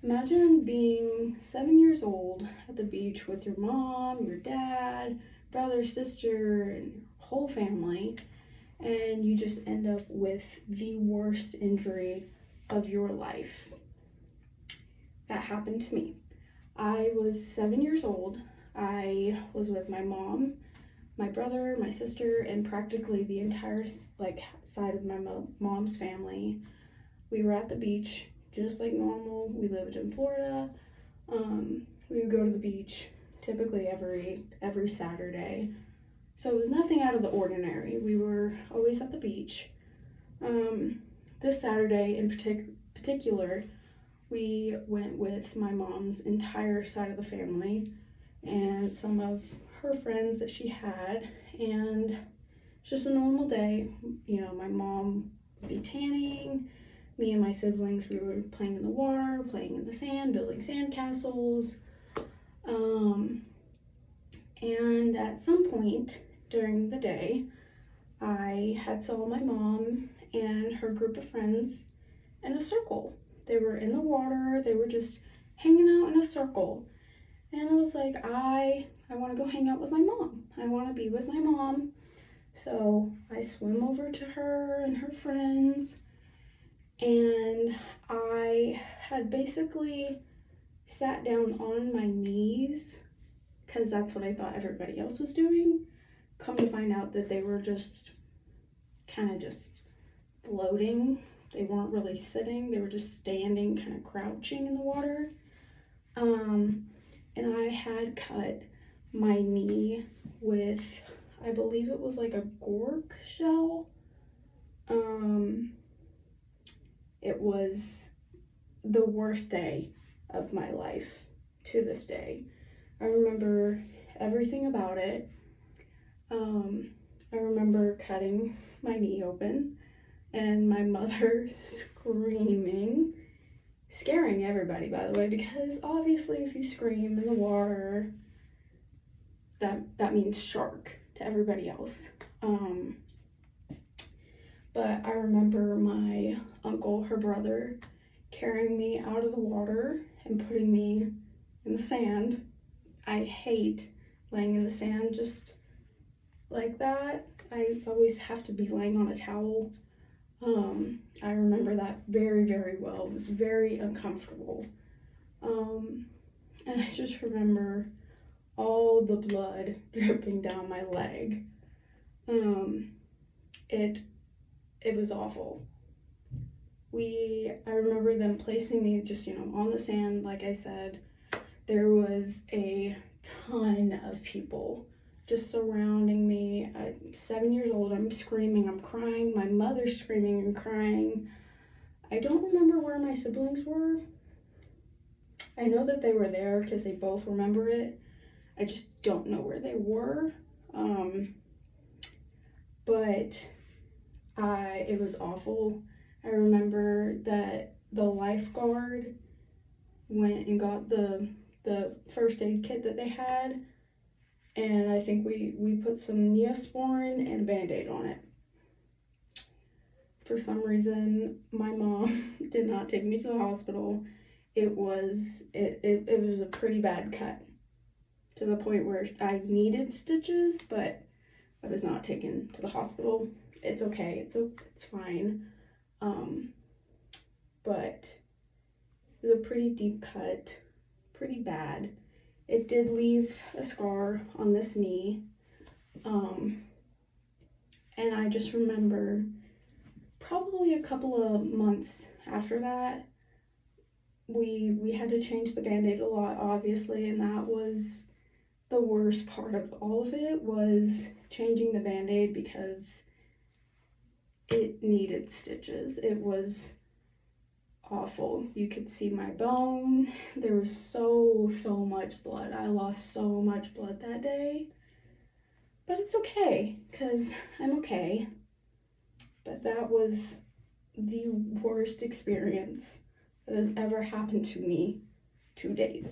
Imagine being 7 years old at the beach with your mom, your dad, brother, sister, and your whole family, and you just end up with the worst injury of your life. That happened to me. I was 7 years old. I was with my mom, my brother, my sister, and practically the entire side of my mom's family. We were at the beach just like normal. We lived in Florida. We would go to the beach typically every Saturday. So it was nothing out of the ordinary. We were always at the beach. This Saturday in particular, we went with my mom's entire side of the family and some of her friends that she had, and it's just a normal day. You know, my mom would be tanning. Me and my siblings, we were playing in the water, playing in the sand, building sand castles. And at some point during the day, I had saw my mom and her group of friends in a circle. They were in the water, they were just hanging out in a circle. And I was like, I want to go hang out with my mom. I want to be with my mom. So I swim over to her and her friends. And I had basically sat down on my knees because that's what I thought everybody else was doing. Come to find out that they were just kind of just floating. They weren't really sitting. They were just standing, kind of crouching in the water. And I had cut my knee with, I believe it was like a gork shell. It was the worst day of my life to this day. I remember everything about it. I remember cutting my knee open and my mother screaming, scaring everybody, by the way, because obviously if you scream in the water, that means shark to everybody else. But I remember my uncle, her brother, carrying me out of the water and putting me in the sand. I hate laying in the sand just like that. I always have to be laying on a towel. I remember that very, very well. It was very uncomfortable. And I just remember all the blood dripping down my leg. It was awful. I remember them placing me just, on the sand, like I said. There was a ton of people just surrounding me. At 7 years old, I'm screaming, I'm crying. My mother's screaming and crying. I don't remember where my siblings were. I know that they were there because they both remember it. I just don't know where they were. But it was awful. I remember that the lifeguard went and got the first aid kit that they had, and I think we put some Neosporin and a Band-Aid on it. For some reason, my mom did not take me to the hospital. It was a pretty bad cut, to the point where I needed stitches, but I was not taken to the hospital. It's okay, it's fine. But it was a pretty deep cut, pretty bad. It did leave a scar on this knee. And I just remember probably a couple of months after that, we had to change the Band-Aid a lot, obviously, and that was the worst part of all of it, was changing the Band-Aid because it needed stitches. It was awful. You could see my bone. There was so much blood. I lost so much blood that day. But it's okay, because I'm okay. But that was the worst experience that has ever happened to me to date.